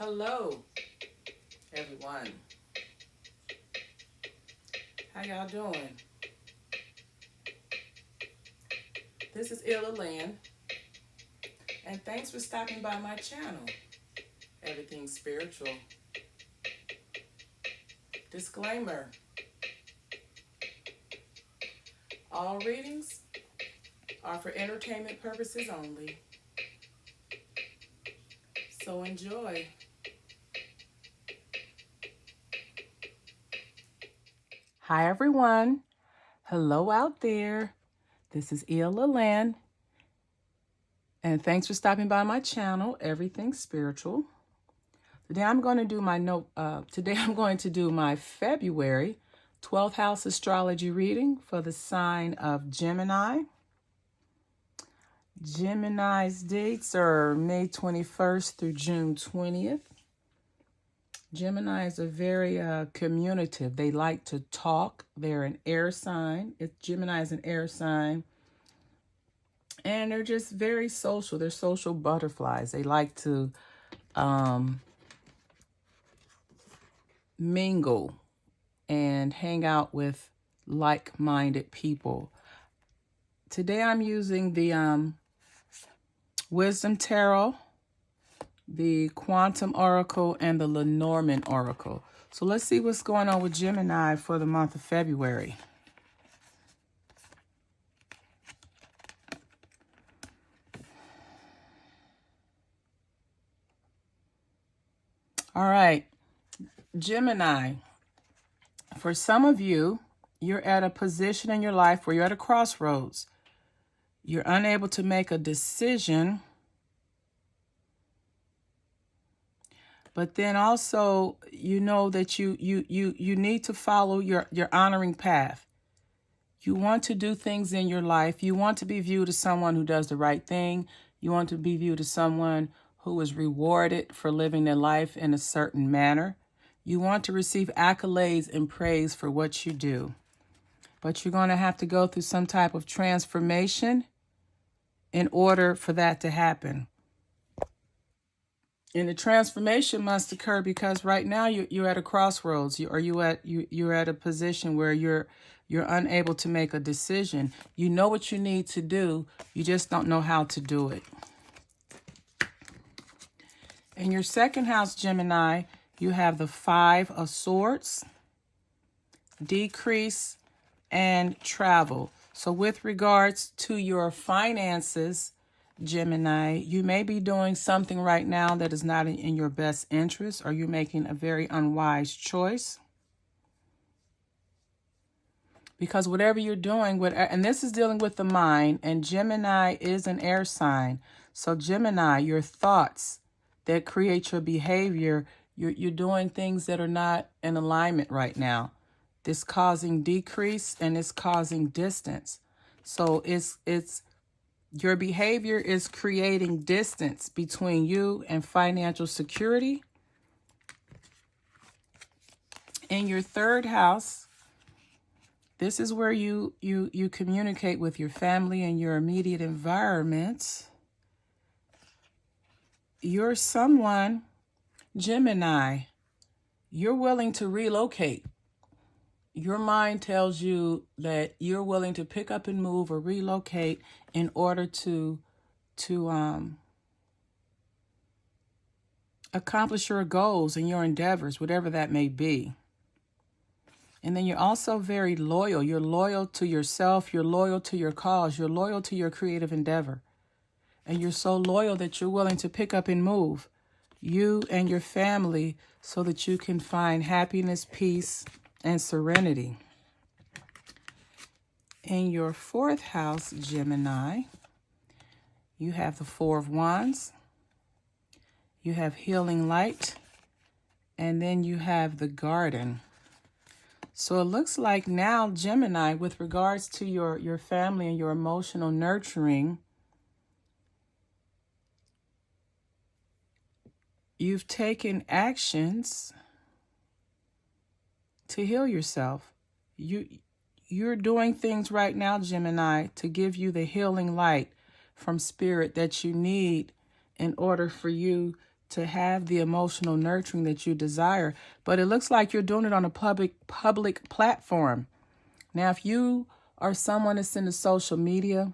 Hello, everyone. How y'all doing? This is Illa Lynn, and thanks for stopping by my channel, Everything Spiritual. Disclaimer, all readings are for entertainment purposes only, so enjoy. Hi, everyone. Hello out there. This is Illa Lynn, and thanks for stopping by my channel, Everything Spiritual. Today I'm going to do my February 12th house astrology reading for the sign of Gemini. Gemini's dates are May 21st through June 20th. Gemini is a very communicative. They like to talk. They're an air sign. Gemini is an air sign. And they're just very social. They're social butterflies. They like to mingle and hang out with like-minded people. Today I'm using the Wisdom Tarot, the Quantum Oracle, and the Lenormand Oracle. So let's see what's going on with Gemini for the month of February. All right, Gemini. For some of you, you're at a position in your life where you're at a crossroads. You're unable to make a decision, but then also you know that you need to follow your honoring path. You want to do things in your life. You want to be viewed as someone who does the right thing. You want to be viewed as someone who is rewarded for living their life in a certain manner. You want to receive accolades and praise for what you do. But you're going to have to go through some type of transformation in order for that to happen. And the transformation must occur because right now you're at a crossroads. You're at a position where you're unable to make a decision. You know what you need to do. You just don't know how to do it. In your second house, Gemini, you have the Five of Swords, decrease, and travel. So with regards to your finances, Gemini, you may be doing something right now that is not in your best interest, or you're making a very unwise choice. Because whatever you're doing, and this is dealing with the mind, and Gemini is an air sign. So Gemini, your thoughts that create your behavior, you're doing things that are not in alignment right now. This causing decrease and it's causing distance. So it's your behavior is creating distance between you and financial security. In your third house, this is where you communicate with your family and your immediate environment. You're someone, Gemini, you're willing to relocate. Your mind tells you that you're willing to pick up and move or relocate in order to accomplish your goals and your endeavors, whatever that may be. And then you're also very loyal. You're loyal to yourself. You're loyal to your cause. You're loyal to your creative endeavor. And you're so loyal that you're willing to pick up and move, you and your family, so that you can find happiness, peace, and serenity. In your fourth house, Gemini, you have the Four of Wands, you have healing light, and then you have the garden. So it looks like now, Gemini, with regards to your family and your emotional nurturing, you've taken actions to heal yourself. You're doing things right now, Gemini, to give you the healing light from spirit that you need in order for you to have the emotional nurturing that you desire. But it looks like you're doing it on a public platform. Now, if you are someone that's into social media,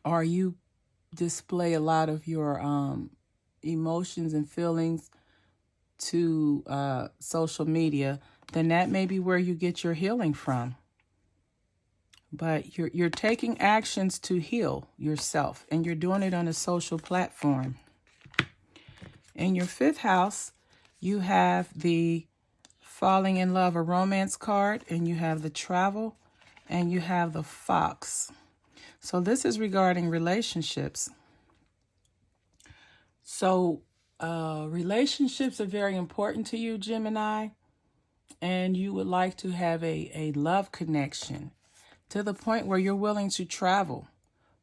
or you display a lot of your emotions and feelings to social media, then that may be where you get your healing from. But you're taking actions to heal yourself, and you're doing it on a social platform. In your 5th house, you have the falling in love or romance card, and you have the travel, and you have the fox. So this is regarding relationships. So relationships are very important to you, Gemini, and you would like to have a love connection to the point where you're willing to travel.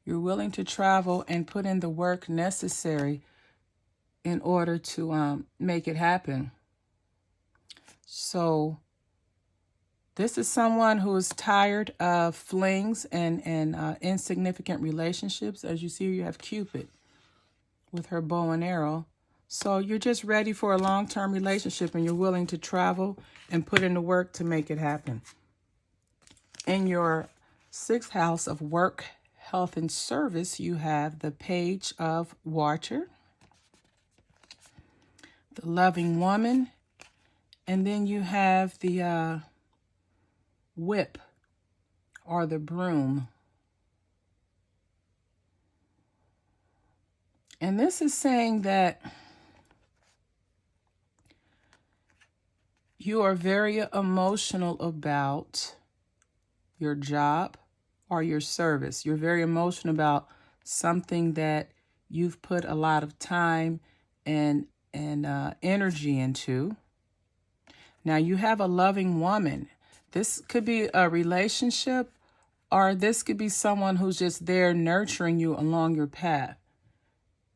You're willing to travel and put in the work necessary in order to make it happen. So this is someone who is tired of flings and insignificant relationships. As you see, you have Cupid with her bow and arrow. So you're just ready for a long-term relationship, and you're willing to travel and put in the work to make it happen. In your 6th house of work, health, and service, you have the Page of Water, the Loving Woman, and then you have the Whip or the Broom. And this is saying that you are very emotional about your job or your service. You're very emotional about something that you've put a lot of time and energy into. Now, you have a loving woman. This could be a relationship, or this could be someone who's just there nurturing you along your path.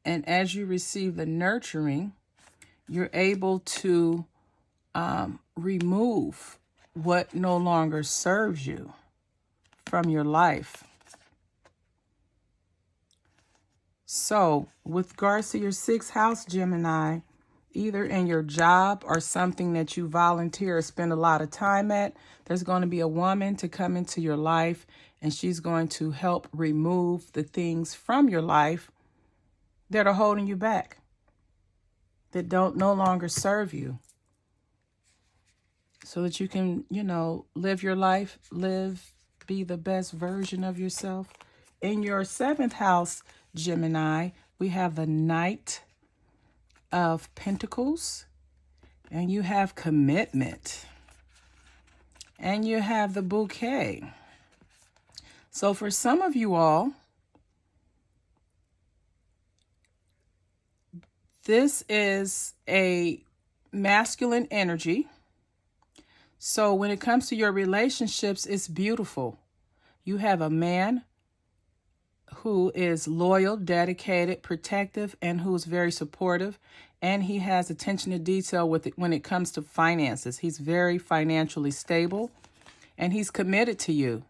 And as you receive the nurturing, you're able to remove what no longer serves you from your life. So with regards to your 6th house, Gemini, either in your job or something that you volunteer or spend a lot of time at, there's going to be a woman to come into your life, and she's going to help remove the things from your life that are holding you back, that don't no longer serve you, so that you can, live your life, be the best version of yourself. In your 7th house, Gemini, we have the Knight of Pentacles, and you have commitment, and you have the Bouquet. So for some of you all, this is a masculine energy. So when it comes to your relationships, it's beautiful. You have a man who is loyal, dedicated, protective, and who's very supportive. And he has attention to detail with it when it comes to finances. He's very financially stable, and he's committed to you.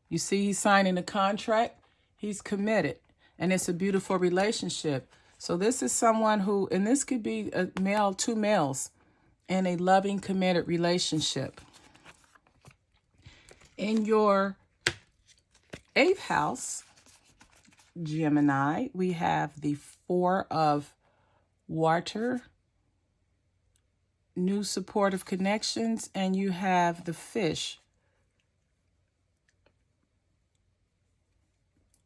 You see, he's signing a contract. He's committed, and it's a beautiful relationship. So this is someone who, and this could be a male, 2 males in a loving, committed relationship. In your 8th house, Gemini, we have the 4 of Water, new supportive connections, and you have the Fish.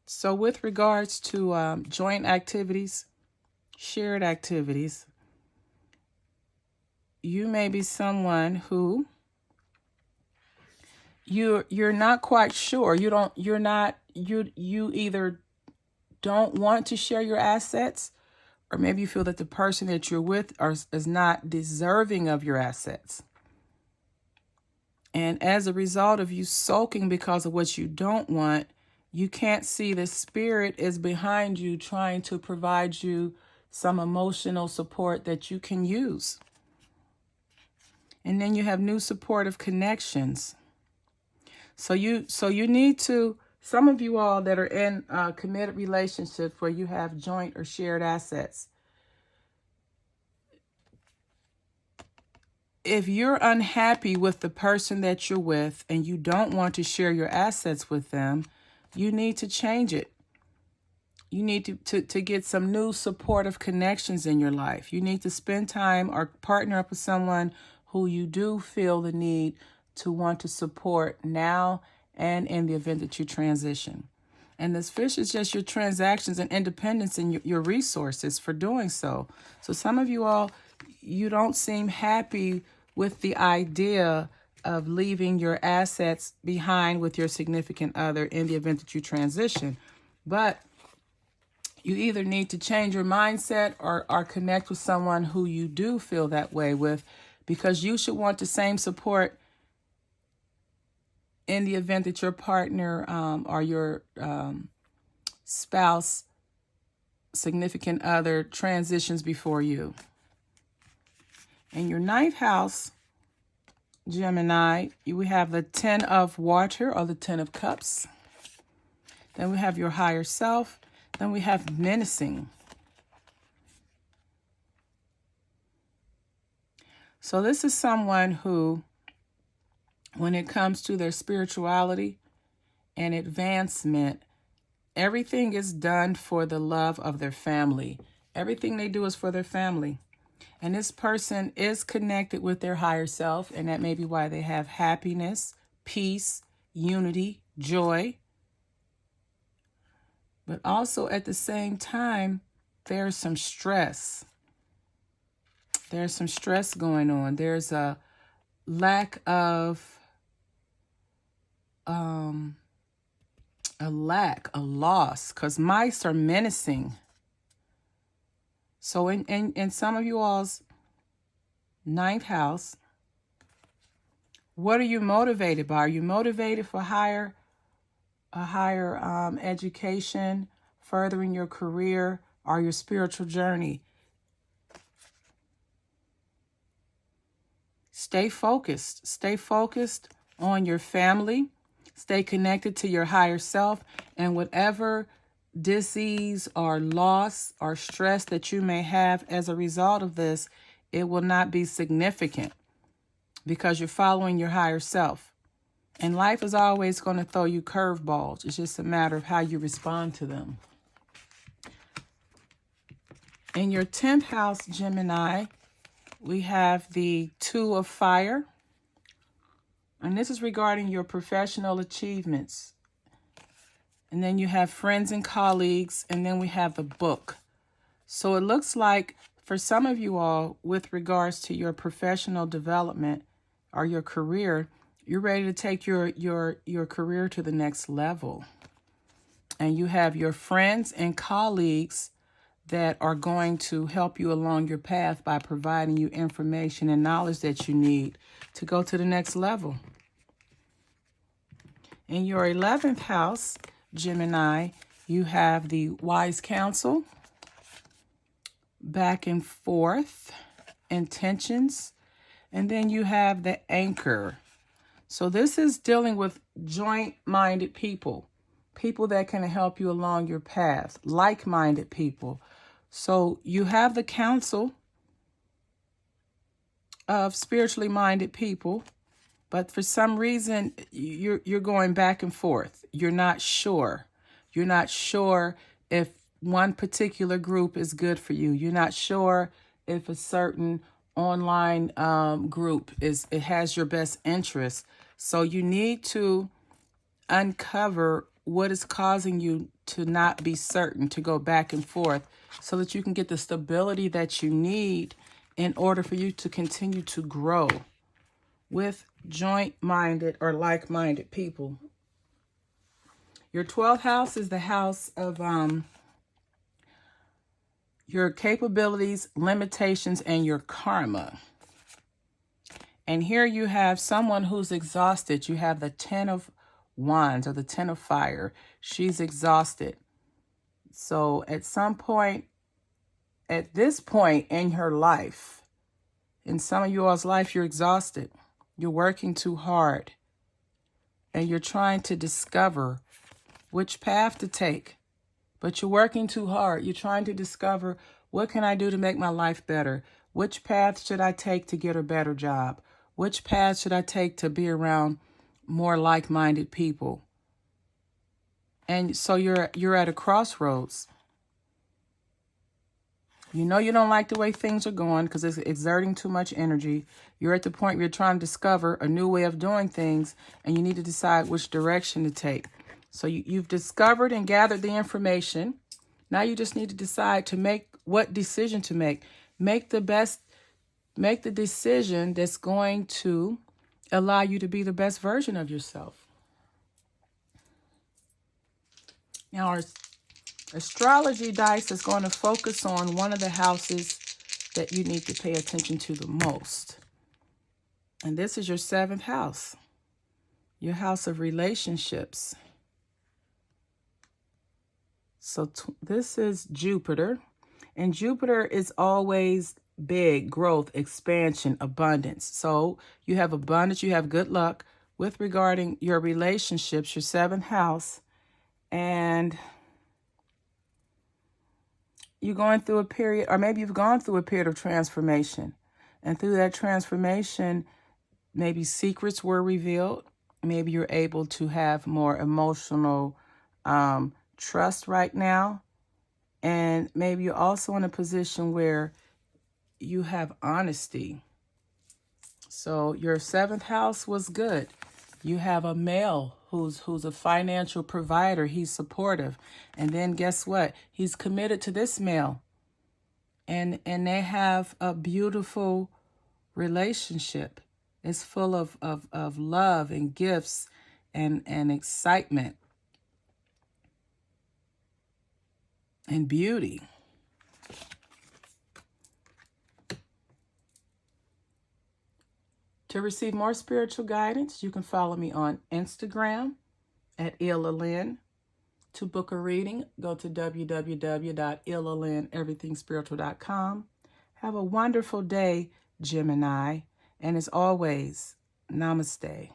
So with regards to joint activities, shared activities, you may be someone who you're not quite sure. You either don't want to share your assets, or maybe you feel that the person that you're with is not deserving of your assets. And as a result of you sulking because of what you don't want, you can't see the spirit is behind you trying to provide you some emotional support that you can use. And then you have new supportive connections. So you need to, some of you all that are in committed relationships where you have joint or shared assets, if you're unhappy with the person that you're with and you don't want to share your assets with them, you need to change it. You need to get some new supportive connections in your life. You need to spend time or partner up with someone who you do feel the need to want to support now and in the event that you transition. And this fish is just your transactions and independence and your resources for doing so. So some of you all, you don't seem happy with the idea of leaving your assets behind with your significant other in the event that you transition. But you either need to change your mindset or connect with someone who you do feel that way with, because you should want the same support in the event that your partner or your spouse, significant other transitions before you. In your 9th house, Gemini, we have the 10 of water or the 10 of cups. Then we have your higher self. Then we have menacing. So this is someone who, when it comes to their spirituality and advancement, everything is done for the love of their family. Everything they do is for their family. And this person is connected with their higher self, and that may be why they have happiness, peace, unity, joy. But also at the same time, there's some stress. There's some stress going on. There's a lack of, a loss, because mice are menacing. So in some of you all's 9th house, what are you motivated by? Are you motivated for a higher education, furthering your career, or your spiritual journey? Stay focused. Stay focused on your family. Stay connected to your higher self, and whatever disease or loss or stress that you may have as a result of this, it will not be significant because you're following your higher self. And life is always going to throw you curveballs. It's just a matter of how you respond to them. In your 10th house, Gemini, we have the 2 of fire. And this is regarding your professional achievements. And then you have friends and colleagues. And then we have the book. So it looks like for some of you all, with regards to your professional development or your career, you're ready to take your career to the next level. And you have your friends and colleagues that are going to help you along your path by providing you information and knowledge that you need to go to the next level. In your 11th house, Gemini, you have the wise counsel, back and forth, intentions, and then you have the anchor. So this is dealing with joint-minded people, people that can help you along your path, like-minded people. So you have the counsel of spiritually minded people, but for some reason you're going back and forth. You're not sure. You're not sure if one particular group is good for you. You're not sure if a certain online group it has your best interest. So you need to uncover what is causing you to not be certain, to go back and forth, so that you can get the stability that you need in order for you to continue to grow with joint-minded or like-minded people. Your 12th house is the house of your capabilities, limitations, and your karma. And here you have someone who's exhausted. You have the 10 of Wands or the 10 of fire. She's exhausted. So at some point, at this point in her life, in some of you all's life, you're exhausted. You're working too hard. And you're trying to discover which path to take. But you're working too hard. You're trying to discover, what can I do to make my life better? Which path should I take to get a better job? Which path should I take to be around more like-minded people? And so you're at a crossroads. You know you don't like the way things are going because it's exerting too much energy. You're at the point where you're trying to discover a new way of doing things, and you need to decide which direction to take. So you've discovered and gathered the information. Now you just need to decide to make what decision to make. Make the decision that's going to allow you to be the best version of yourself. Now, our astrology dice is going to focus on one of the houses that you need to pay attention to the most. And this is your 7th house, your house of relationships. So this is Jupiter, and Jupiter is always big, growth, expansion, abundance. So you have abundance, you have good luck with regarding your relationships, your 7th house, and you're going through a period, or maybe you've gone through a period of transformation. And through that transformation, maybe secrets were revealed. Maybe you're able to have more emotional trust right now. And maybe you're also in a position where you have honesty. So your 7th house was good. You have a male who's a financial provider. He's supportive. And then guess what? He's committed to this male. And they have a beautiful relationship. It's full of love and gifts and excitement and beauty. To receive more spiritual guidance, you can follow me on Instagram at IllaLynn. To book a reading, go to www.IllaLynnEverythingSpiritual.com. Have a wonderful day, Gemini. And as always, namaste.